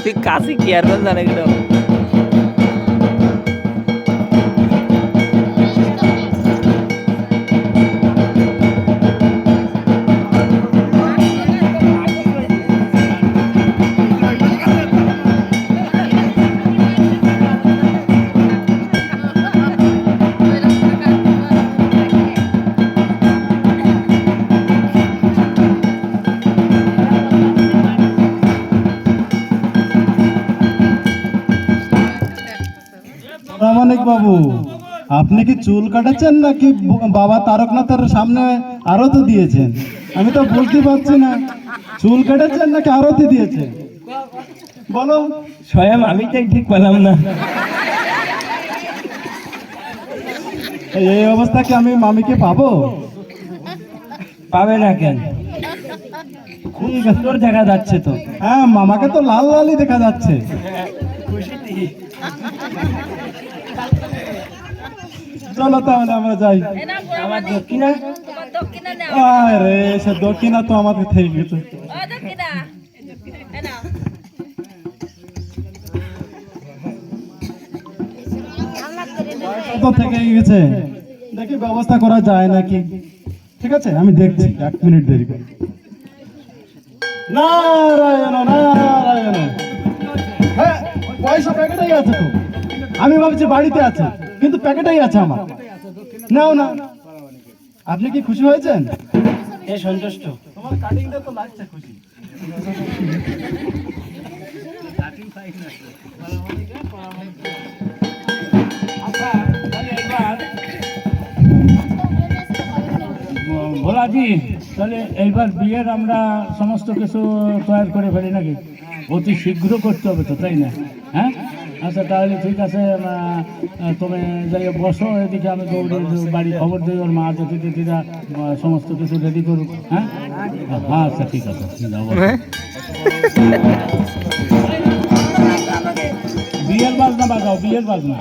তুই কাছে কি আর জানে কিনা প্রামাণিক বাবু, আপনি কি চুল কাটাচ্ছেন নাকি বাবা তারকনাথের সামনে আরতি দিয়েছেন? আমি তো বুঝতে পারছি না, চুল কাটাচ্ছেন নাকি আরতি দিয়েছেন? বলো। স্বয়ং আমি তাই ঠিক পেলাম না। এই অবস্থা কি আমি মামিকে পাবো? পাবে না কেন? খুব সুন্দর দেখা যাচ্ছে তো। হ্যাঁ, মামাকে তো লাল লালই দেখা যাচ্ছে। চলো তাহলে আমরা যাই। আমার দক্ষিণা আরে সে দক্ষিণা তো আমাদের থেকে গেছে। তো থেকে গেছে, দেখি ব্যবস্থা করা যায় নাকি। ঠিক আছে, আমি দেখছি, 1 মিনিট দেরি করে। নারায়ণ নারায়ণ। হ্যাঁ, পয়সা প্যাকেটেই আছে তো। আমি ভাবছি বাড়িতে আছে, কিন্তু প্যাকেটেই আছে আমার। নাও না। আপনি কি খুশি হয়েছেন? এ সন্তুষ্ট। তোমার কাটিংটা তো লাগছে খুশি। ভোলাজি, তাহলে এইবার বিয়ের আমরা সমস্ত কিছু তৈরি করে ফেলি নাকি? অতি শীঘ্র করতে হবে তো, তাই না? হ্যাঁ, আচ্ছা তাহলে ঠিক আছে, তুমি যাই বসো, এদিকে আমি দৌড়ে বাড়ি খবর দিই, ওর মা যেতে দিদিরা সমস্ত কিছু রেডি করুক। হ্যাঁ আচ্ছা ঠিক আছে, বিয়ের বাজনা বাজাও, বিয়ের বাজনা।